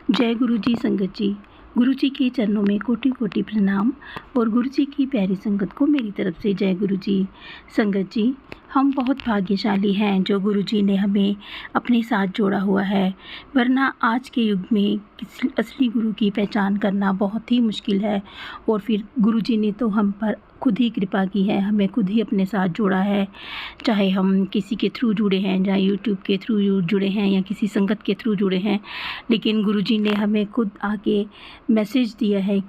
जय गुरु जी संगत जी। गुरु जी के चरणों में कोटि कोटि प्रणाम और गुरु जी की प्यारी संगत को मेरी तरफ से जय गुरु जी। संगत जी, हम बहुत भाग्यशाली हैं जो गुरु जी ने हमें अपने साथ जोड़ा हुआ है, वरना आज के युग में असली गुरु की पहचान करना बहुत ही मुश्किल है। और फिर गुरु जी ने तो हम पर खुद ही कृपा की है, हमें खुद ही अपने साथ जोड़ा है। चाहे हम किसी के थ्रू जुड़े हैं, चाहे यूट्यूब के थ्रू जुड़े हैं या किसी संगत के थ्रू जुड़े हैं, लेकिन गुरुजी ने हमें खुद आके मैसेज दिया है,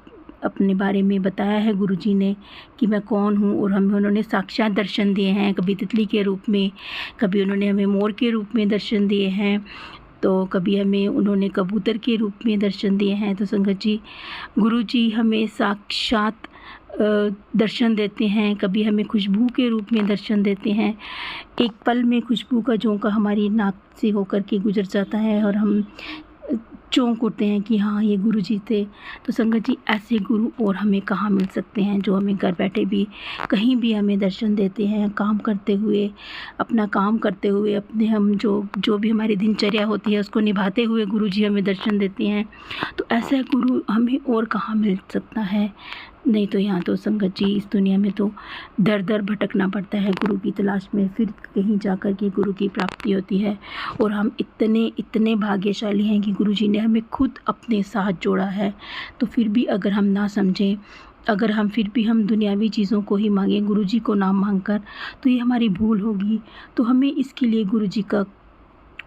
अपने बारे में बताया है गुरुजी ने कि मैं कौन हूँ। और हमें उन्होंने साक्षात दर्शन दिए हैं, कभी तितली के रूप में, कभी उन्होंने हमें मोर के रूप में दर्शन दिए हैं, तो कभी हमें उन्होंने कबूतर के रूप में दर्शन दिए हैं। तो संगत जी, गुरुजी हमें साक्षात दर्शन देते हैं, कभी हमें खुशबू के रूप में दर्शन देते हैं। एक पल में खुशबू का झोंका हमारी नाक से होकर के गुजर जाता है और हम चौंक उठते हैं कि हाँ, ये गुरु जी थे। तो संगत जी, ऐसे गुरु और हमें कहाँ मिल सकते हैं जो हमें घर बैठे भी कहीं भी हमें दर्शन देते हैं, काम करते हुए, अपना काम करते हुए, अपने हम जो भी हमारी दिनचर्या होती है उसको निभाते हुए गुरु जी हमें दर्शन देते हैं। तो ऐसा गुरु हमें और कहाँ मिल सकता है। नहीं तो यहाँ तो संगत जी, इस दुनिया में तो दर दर भटकना पड़ता है गुरु की तलाश में, फिर कहीं जाकर के गुरु की प्राप्ति होती है। और हम इतने भाग्यशाली हैं कि गुरु जी ने हमें खुद अपने साथ जोड़ा है। तो फिर भी अगर हम ना समझें, अगर हम फिर भी हम दुनियावी चीज़ों को ही मांगें गुरु जी को ना मांग कर, तो ये हमारी भूल होगी। तो हमें इसके लिए गुरु जी का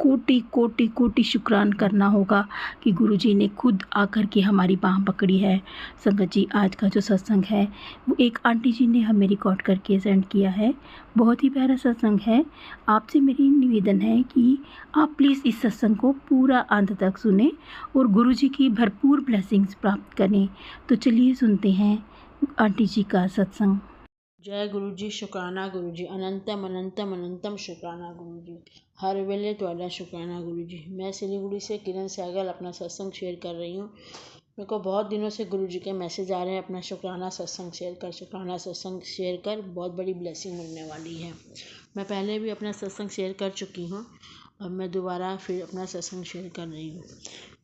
कोटि कोटि कोटि शुक्रान करना होगा कि गुरुजी ने खुद आकर के हमारी बाँह पकड़ी है। संगत जी, आज का जो सत्संग है वो एक आंटी जी ने हमें रिकॉर्ड करके सेंड किया है। बहुत ही प्यारा सत्संग है। आपसे मेरी निवेदन है कि आप प्लीज़ इस सत्संग को पूरा अंत तक सुने और गुरुजी की भरपूर ब्लेसिंग्स प्राप्त करें। तो चलिए सुनते हैं आंटी जी का सत्संग। जय गुरु जी। शुक्राना गुरु जी, अनंतम अनंतम अनंतम शुक्राना गुरु जी। हर वेले ਤੁਹਾਡਾ शुक्राना गुरु जी। मैं सिलीगुड़ी से किरण सहगल अपना सत्संग शेयर कर रही हूँ। मेरे को बहुत दिनों से गुरु जी के मैसेज आ रहे हैं, अपना शुक्राना सत्संग शेयर कर बहुत बड़ी ब्लेसिंग मिलने वाली है। मैं पहले भी अपना सत्संग शेयर कर चुकी हूँ, अब मैं दोबारा फिर अपना सत्संग शेयर कर रही हूँ।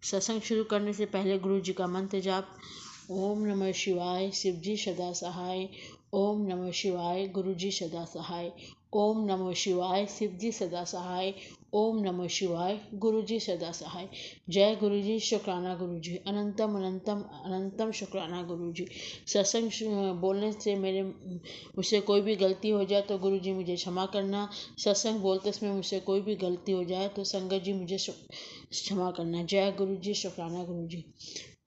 सत्संग शुरू करने से पहले गुरु जी का मंत्र जाप। ओम नमः शिवाय, शिव जी सदा सहाय। ओम नमः शिवाय, गुरु जी सदा सहाय। ओम नमः शिवाय, शिव जी सदा सहाय। ओम नमः शिवाय, गुरु जी सदा सहाय। जय गुरु जी। शुक्राना गुरु जी, अनंतम अनंतम अनंतम शुक्राना गुरु जी। सत्संग बोलने से मुझसे कोई भी गलती हो जाए तो गुरु जी मुझे क्षमा करना। सत्संग बोलते समय मुझसे कोई भी गलती हो जाए तो संगत जी मुझे क्षमा करना। जय गुरु जी। शुक्राना गुरु जी।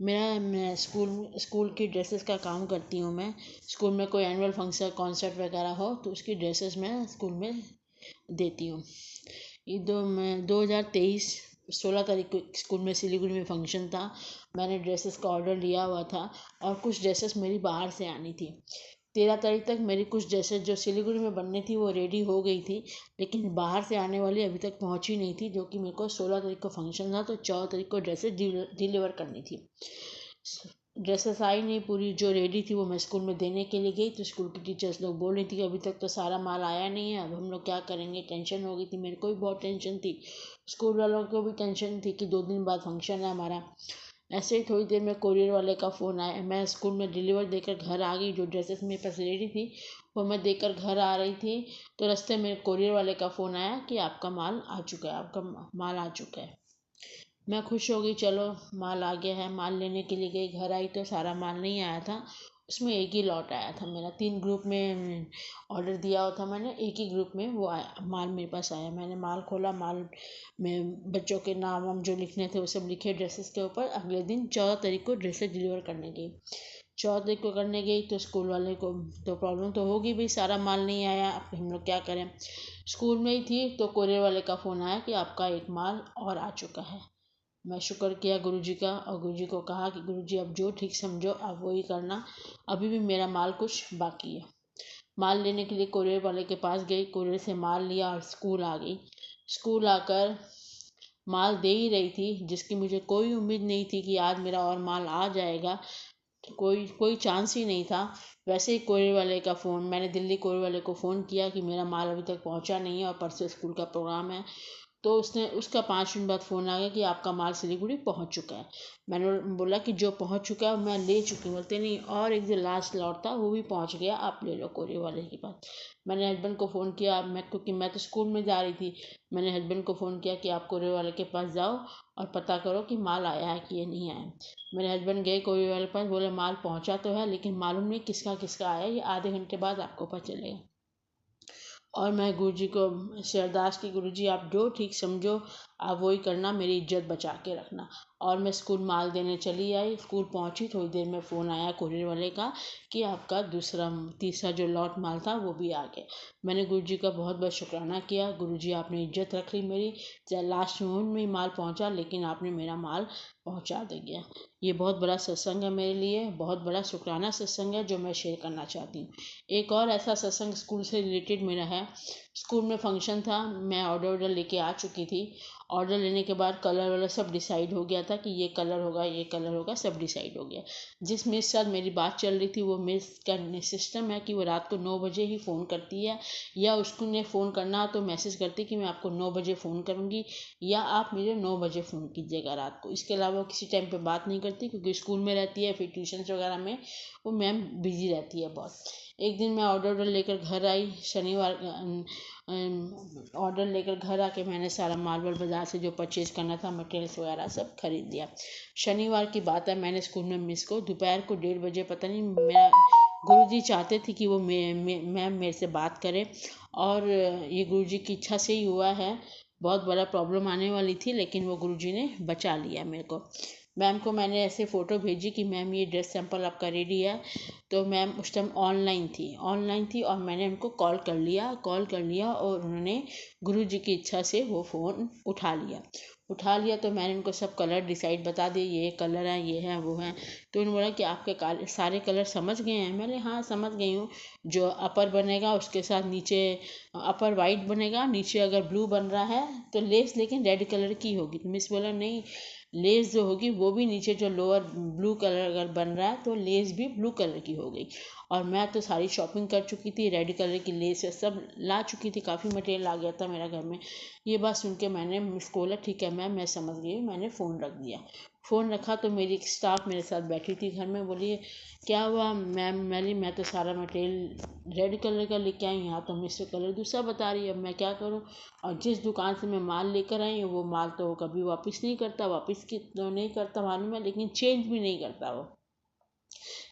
मैं स्कूल की ड्रेसेस का काम करती हूँ। मैं स्कूल में कोई एनुअल फंक्शन कॉन्सर्ट वगैरह हो तो उसकी ड्रेसेस मैं स्कूल में देती हूँ। ये 2023 16 तारीख को स्कूल में सिलीगुड़ी में फंक्शन था। मैंने ड्रेसेस का ऑर्डर लिया हुआ था और कुछ ड्रेसेस मेरी बाहर से आनी थी। 13 तारीख तक मेरी कुछ ड्रेसेस जो सिलीगुड़ी में बननी थी वो रेडी हो गई थी, लेकिन बाहर से आने वाली अभी तक पहुंची नहीं थी, जो कि मेरे को 16 तारीख को फंक्शन था तो 14 तारीख को ड्रेसेस डिलीवर करनी थी। ड्रेसेस आई नहीं, पूरी जो रेडी थी वो मैं स्कूल में देने के लिए गई तो स्कूल की टीचर्स लोग बोल रही थी कि अभी तक तो सारा माल आया नहीं है, अब हम लोग क्या करेंगे। टेंशन हो गई थी, मेरे को भी बहुत टेंशन थी, स्कूल वालों को भी टेंशन थी कि 2 दिन बाद फंक्शन है हमारा। ऐसे ही थोड़ी देर में कोरियर वाले का फ़ोन आया, मैं स्कूल में डिलीवर देकर घर आ गई। जो ड्रेसेस मेरे पास रेडी थी वो मैं देकर घर आ रही थी तो रास्ते में कोरियर वाले का फ़ोन आया कि आपका माल आ चुका है, आपका माल आ चुका है। मैं खुश हो गई, चलो माल आ गया है। माल लेने के लिए गई, घर आई तो सारा माल नहीं आया था, उसमें एक ही लॉट आया था मेरा। 3 ग्रुप में ऑर्डर दिया हुआ था मैंने, एक ही ग्रुप में वो आया, माल मेरे पास आया। मैंने माल खोला, माल में बच्चों के नाम वाम जो लिखने थे वो सब लिखे ड्रेसेस के ऊपर। अगले दिन 14 तारीख को ड्रेसेस डिलीवर करने गई। 14 तारीख को करने गई तो स्कूल वाले को तो प्रॉब्लम तो होगी भाई, सारा माल नहीं आया, अब हम लोग क्या करें। स्कूल में ही थी तो कोरियर वाले का फ़ोन आया कि आपका एक माल और आ चुका है। मैं शुक्र किया गुरुजी का और गुरुजी को कहा कि गुरुजी अब जो ठीक समझो आप वही करना, अभी भी मेरा माल कुछ बाकी है। माल लेने के लिए कोरियर वाले के पास गई, कोरियर से माल लिया और स्कूल आ गई। स्कूल आकर माल दे ही रही थी, जिसकी मुझे कोई उम्मीद नहीं थी कि आज मेरा और माल आ जाएगा, कोई कोई चांस ही नहीं था। वैसे ही कोरियर वाले का मैंने दिल्ली कोरियर वाले को फ़ोन किया कि मेरा माल अभी तक पहुंचा नहीं है और परसों स्कूल का प्रोग्राम है। तो उसका 5 मिनट बाद फ़ोन आ गया कि आपका माल सिलीगुड़ी पहुंच चुका है। मैंने बोला कि जो पहुंच चुका है मैं ले चुकी हूँ। बोलते नहीं, और एक जो लास्ट लॉट था वो भी पहुंच गया, आप ले लो कोरियर वाले के पास। मैंने हस्बैंड को फ़ोन किया, क्योंकि मैं तो स्कूल में जा रही थी। मैंने हस्बैंड को फ़ोन किया कि आप कोरियर वाले के पास जाओ और पता करो कि माल आया है कि ये नहीं आया। मेरे हस्बैंड गए कोरियर वाले के पास, बोले माल पहुँचा तो है लेकिन मालूम नहीं किसका किसका आया, ये आधे घंटे बाद आपको पता चलेगा। और मैं गुरुजी को से अरदास की, गुरुजी आप जो ठीक समझो आप वही करना, मेरी इज्जत बचा के रखना। और मैं स्कूल माल देने चली आई। स्कूल पहुंची, थोड़ी देर में फ़ोन आया कोरियर वाले का कि आपका तीसरा जो लॉट माल था वो भी आ गया। मैंने गुरुजी का बहुत बहुत शुक्राना किया। गुरुजी आपने इज्जत रख ली मेरी, चाहे लास्ट मोमेंट में ही माल पहुंचा लेकिन आपने मेरा माल पहुंचा दे गया। ये बहुत बड़ा सत्संग है मेरे लिए, बहुत बड़ा शुक्राना सत्संग है जो मैं शेयर करना चाहती हूँ। एक और ऐसा सत्संग स्कूल से रिलेटेड मेरा है। स्कूल में फंक्शन था, मैं ऑर्डर लेके आ चुकी थी। ऑर्डर लेने के बाद कलर वाला सब डिसाइड हो गया था कि ये कलर होगा, ये कलर होगा, सब डिसाइड हो गया। जिस मिस के साथ मेरी बात चल रही थी वो मिस का सिस्टम है कि वो रात को 9 बजे ही फ़ोन करती है, या उसको ने फ़ोन करना तो मैसेज करती कि मैं आपको 9 बजे फ़ोन करूँगी या आप मुझे 9 बजे फ़ोन कीजिएगा रात को। इसके अलावा वो किसी टाइम पे बात नहीं करती, क्योंकि स्कूल में रहती है, फिर ट्यूशन वगैरह में वो मैम बिजी रहती है बहुत। एक दिन मैं ऑर्डर लेकर घर आई, शनिवार ऑर्डर लेकर घर आके मैंने सारा माल वाल बाज़ार से जो परचेज़ करना था, मटेरियल्स वगैरह सब खरीद लिया। शनिवार की बात है, मैंने स्कूल में मिस को दोपहर को 1:30 बजे, पता नहीं मैं, गुरुजी चाहते थे कि वो मैम मेरे से बात करें, और ये गुरुजी की इच्छा से ही हुआ है। बहुत बड़ा प्रॉब्लम आने वाली थी लेकिन वो गुरुजी ने बचा लिया मेरे को। मैम को मैंने ऐसे फ़ोटो भेजी कि मैम ये ड्रेस सैंपल आपका रेडी है। तो मैम उस टाइम ऑनलाइन थी और मैंने उनको कॉल कर लिया और उन्होंने गुरुजी की इच्छा से वो फ़ोन उठा लिया। तो मैंने उनको सब कलर डिसाइड बता दिए, ये कलर हैं, ये हैं, वो हैं। तो उन्होंने बोला कि आपके सारे कलर समझ गए हैं? मैंने हाँ समझ गई हूँ। जो अपर बनेगा उसके साथ नीचे, अपर वाइट बनेगा, नीचे अगर ब्लू बन रहा है तो लेस लेकिन रेड कलर की होगी। तो मिस बोला नहीं, लेस जो होगी वो भी नीचे, जो लोअर ब्लू कलर अगर बन रहा है तो लेस भी ब्लू कलर की हो गई। और मैं तो सारी शॉपिंग कर चुकी थी, रेड कलर की लेस सब ला चुकी थी, काफ़ी मटेरियल आ गया था मेरा घर में। ये बात सुन के मैंने मिस को बोला ठीक है मैम मैं समझ गई। मैंने फ़ोन रख दिया। फ़ोन रखा तो मेरी एक स्टाफ मेरे साथ बैठी थी घर में, बोली क्या हुआ मैम? मैं तो सारा मटेरियल रेड कलर का लेके आई, यहाँ तो मिस कलर दूसरा बता रही है, अब मैं क्या करूँ? और जिस दुकान से मैं माल लेकर आई हूँ वो माल तो कभी वापस नहीं करता, वापस की तो नहीं करता मालूम है, लेकिन चेंज भी नहीं करता वो।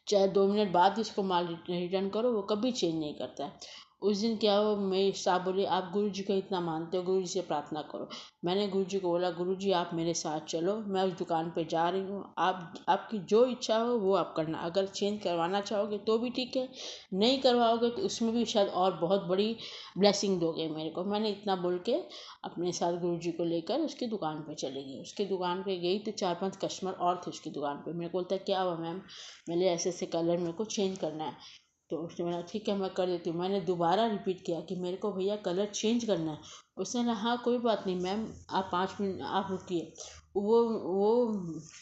चाहे 2 मिनट बाद इसको माल रिटर्न करो, वो कभी चेंज नहीं करता है। उस दिन क्या हो, मेरी स्टाफ बोली आप गुरु जी को इतना मानते हो, गुरु जी से प्रार्थना करो। मैंने गुरु जी को बोला गुरु जी आप मेरे साथ चलो, मैं उस दुकान पे जा रही हूँ, आपकी जो इच्छा हो वो आप करना। अगर चेंज करवाना चाहोगे तो भी ठीक है, नहीं करवाओगे तो उसमें भी शायद और बहुत बड़ी ब्लेसिंग दोगे मेरे को। मैंने इतना बोल के अपने साथ गुरु जी को लेकर उसकी दुकान पे चली गई। उसकी दुकान पे गई तो 4-5 कस्टमर और थे उसकी दुकान पे। मेरे को बोलता क्या हुआ मैम? मैंने ऐसे ऐसे कलर मेरे को चेंज करना है। तो उसने बोला ठीक है मैं कर देती हूँ। मैंने दोबारा रिपीट किया कि मेरे को भैया कलर चेंज करना है। उसने बोला हाँ कोई बात नहीं मैम, आप 5 मिनट आप रुकिए। वो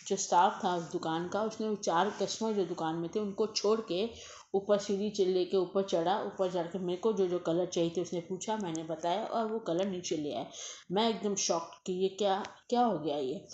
जो स्टाफ था उस दुकान का, उसने वो 4 कस्टमर जो दुकान में थे उनको छोड़ के ऊपर सीढ़ी लेके ऊपर चढ़ा। ऊपर चढ़ के मेरे को जो जो कलर चाहिए थे उसने पूछा, मैंने बताया और वो कलर नीचे ले आया। मैं एकदम शॉक कि ये क्या क्या हो गया, ये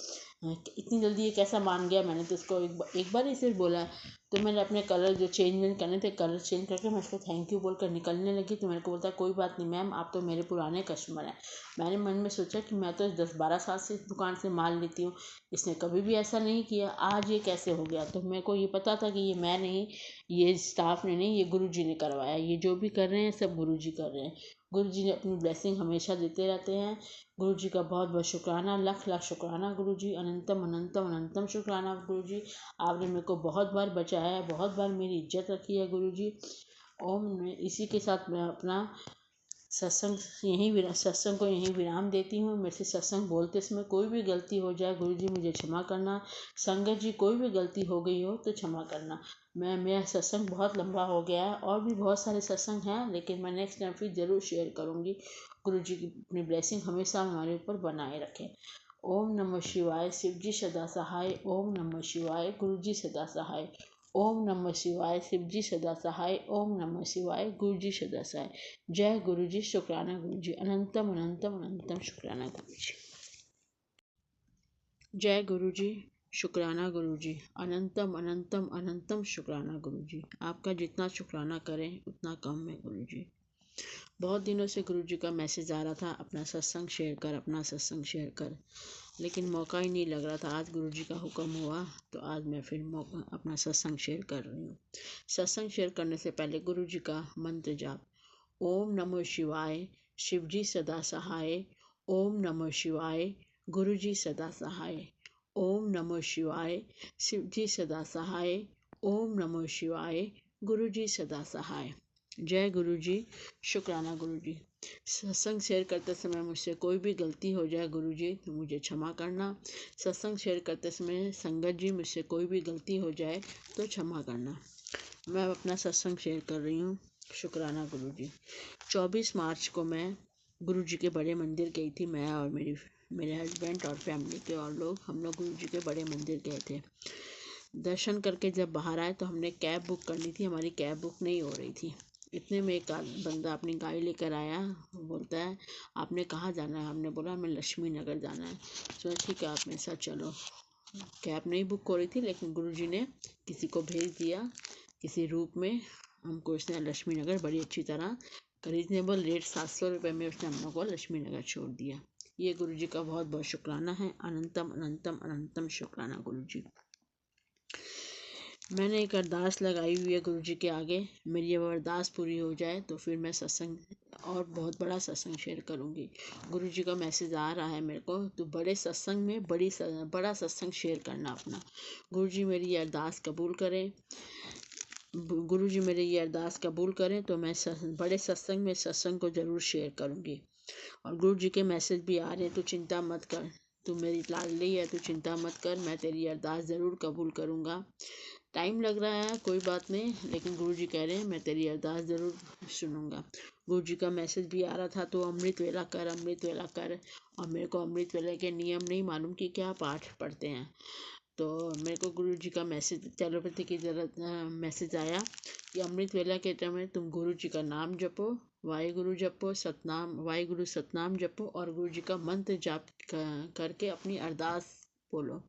इतनी जल्दी ये कैसा मान गया। मैंने तो उसको एक बार ही सिर्फ बोला। तो मैंने अपने कलर जो चेंज करने थे, कलर चेंज करके मैं उसको थैंक यू बोलकर निकलने लगी। तो मेरे को बोलता कोई बात नहीं मैम, आप तो मेरे पुराने कस्टमर हैं। मैंने मन में सोचा कि मैं तो 10-12 साल से इस दुकान से माल लेती हूँ, इसने कभी भी ऐसा नहीं किया, आज ये कैसे हो गया? तो मेरे को ये पता था कि ये मैं नहीं, ये स्टाफ ने नहीं, ये गुरुजी ने करवाया। ये जो भी कर रहे हैं सब गुरुजी कर रहे हैं। गुरुजी ने अपनी ब्लेसिंग हमेशा देते रहते हैं। गुरुजी का बहुत बहुत शुक्राना, लाख लाख शुक्राना गुरुजी, अनंतम अनंतम अनंतम शुक्राना गुरुजी। आपने मेरे को बहुत बार बचाया है, बहुत बार मेरी इज्जत रखी है गुरुजी। ओम। इसी के साथ मैं अपना सत्संग को यहीं विराम देती हूँ। मेरे से सत्संग बोलते समय कोई भी गलती हो जाए गुरुजी मुझे क्षमा करना। संगत जी कोई भी गलती हो गई हो तो क्षमा करना। मेरा सत्संग बहुत लंबा हो गया है, और भी बहुत सारे सत्संग हैं लेकिन मैं नेक्स्ट टाइम फिर ज़रूर शेयर करूँगी। गुरुजी की अपनी ब्लेसिंग हमेशा हमारे ऊपर बनाए रखें। ओम नमः शिवाय। शिव जी सदा सहाय। ओम नमः शिवाय। गुरु जी सदा सहाय। ओम नमः शिवाय, शिव जी सदा सहाय। ओम नमः शिवाय, गुरु जी सदा सहाय। जय गुरु जी, शुक्राना गुरु जी, अनंतम अनंतम अनंतम शुक्राना गुरु जी। जय गुरु जी, शुक्राना गुरु जी, अनंतम अनंतम अनंतम शुक्राना गुरु जी। आपका जितना शुक्राना करें उतना कम है गुरु जी। बहुत दिनों से गुरु जी का मैसेज आ रहा था, अपना सत्संग शेयर कर, अपना सत्संग शेयर कर, लेकिन मौका ही नहीं लग रहा था। आज गुरु जी का हुक्म हुआ तो आज मैं फिर अपना सत्संग शेयर कर रही हूँ। सत्संग शेयर करने से पहले गुरु जी का मंत्र जाप। ओम नमो शिवाय, शिव जी सदा सहाय। ओम नमो शिवाय, गुरु जी सदा सहाय। ओम नमो शिवाय, शिव जी सदा सहाय। ओम नमो शिवाय, गुरु जी सदा सहाय। जय गुरु जी, शुक्राना गुरु जी। सत्संग शेयर करते समय मुझसे कोई भी गलती हो जाए गुरु जी तो मुझे क्षमा करना। सत्संग शेयर करते समय संगत जी मुझसे कोई भी गलती हो जाए तो क्षमा करना। मैं अपना सत्संग शेयर कर रही हूँ। शुक्राना गुरु जी। 24 मार्च को मैं गुरु जी के बड़े मंदिर गई थी। मैं और मेरे हस्बैंड और फैमिली के और लोग, हम लोग गुरु जी के बड़े मंदिर गए थे। दर्शन करके जब बाहर आए तो हमने कैब बुक करनी थी, हमारी कैब बुक नहीं हो रही थी। इतने में एक बंदा अपनी गाड़ी लेकर आया, बोलता है आपने कहाँ जाना है। हमने बोला हमें लक्ष्मी नगर जाना है। तो ठीक है आप मेरे साथ चलो। कैब नहीं बुक हो रही थी, लेकिन गुरुजी ने किसी को भेज दिया, किसी रूप में हमको उसने लक्ष्मी नगर बड़ी अच्छी तरह रीजनेबल रेट 700 रुपये में उसने हम लोग को लक्ष्मी नगर छोड़ दिया। ये गुरुजी का बहुत बहुत शुक्राना है। अनंतम अनंतम अनंतम शुक्राना गुरुजी। मैंने एक अरदास लगाई हुई है गुरु जी के आगे। मेरी ये अरदास पूरी हो जाए तो फिर मैं सत्संग और बहुत बड़ा सत्संग शेयर करूँगी। गुरु जी का मैसेज आ रहा है मेरे को, तो बड़े सत्संग में बड़ा सत्संग शेयर करना अपना। गुरु जी मेरी ये अरदास कबूल करें। गुरु जी मेरी ये अरदास कबूल करें तो मैं बड़े सत्संग में सत्संग को ज़रूर शेयर करूँगी। और गुरु जी के मैसेज भी आ रहे हैं, तो चिंता मत कर, तू मेरी लाडली है, तू चिंता मत कर, मैं तेरी अरदास ज़रूर कबूल करूँगा। टाइम लग रहा है कोई बात नहीं, लेकिन गुरु जी कह रहे हैं मैं तेरी अरदास ज़रूर सुनूंगा। गुरु जी का मैसेज भी आ रहा था, तो अमृत वेला कर, अमृत वेला कर। और मेरे को अमृत वेला के नियम नहीं मालूम कि क्या पाठ पढ़ते हैं, तो मेरे को गुरु जी का मैसेज टेलीपैथी की जरूरत मैसेज आया कि अमृत वेला के टाइम में तुम गुरु जी का नाम जपो, वाहिगुरु जपो, सतनाम वाहिगुरु सतनाम जपो और गुरु जी का मंत्र जाप करके अपनी अरदास बोलो।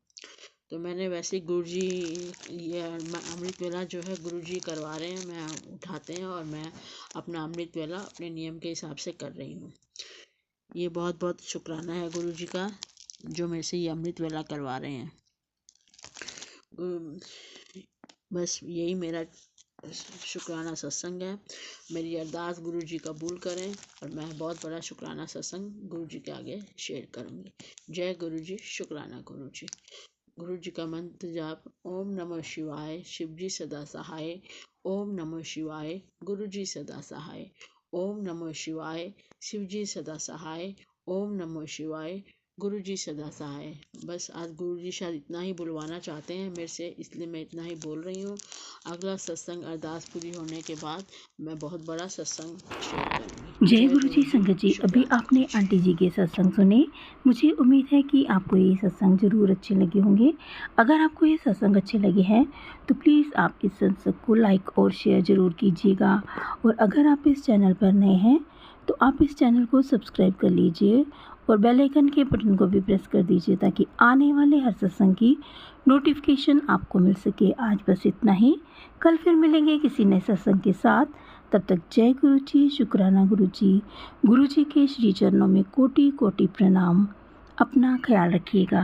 तो मैंने वैसे गुरु जी ये अमृत वेला जो है गुरु जी करवा रहे हैं, मैं उठाते हैं और मैं अपना अमृत वेला अपने नियम के हिसाब से कर रही हूँ। ये बहुत बहुत शुक्राना है गुरु जी का जो मेरे से ये अमृत वेला करवा रहे हैं। बस यही मेरा शुक्राना सत्संग है। मेरी अरदास गुरु जी कबूल करें और मैं बहुत बड़ा शुक्राना सत्संग गुरु जी के आगे शेयर करूँगी। जय गुरु जी, शुक्राना गुरु जी। गुरु जी का मंत्र जाप। ओम नमः शिवाय, शिव जी सदा सहाय। ओम नमः शिवाय, गुरु जी सदा सहाय। ओम नमः शिवाय, शिव जी सदा सहाय। ओम नमः शिवाय, गुरु जी सदा सहाय। बस आज गुरु जी शायद इतना ही बुलवाना चाहते हैं मेरे से, इसलिए मैं इतना ही बोल रही हूँ। अगला सत्संग अरदास पूरी होने के बाद मैं बहुत बड़ा सत्संग शेयर करूँगी। जय गुरु जी। संगत जी, अभी आपने आंटी जी के सत्संग सुने। मुझे उम्मीद है कि आपको ये सत्संग ज़रूर अच्छे लगे होंगे। अगर आपको ये सत्संग अच्छे लगे हैं तो प्लीज़ आप इस सत्संग को लाइक और शेयर ज़रूर कीजिएगा। और अगर आप इस चैनल पर नए हैं तो आप इस चैनल को सब्सक्राइब कर लीजिए और बेल आइकन के बटन को भी प्रेस कर दीजिए ताकि आने वाले हर सत्संग की नोटिफिकेशन आपको मिल सके। आज बस इतना ही, कल फिर मिलेंगे किसी नए सत्संग के साथ। तब तक जय गुरु जी, शुक्राना गुरु जी। गुरु जी के श्री चरणों में कोटि कोटि प्रणाम। अपना ख्याल रखिएगा।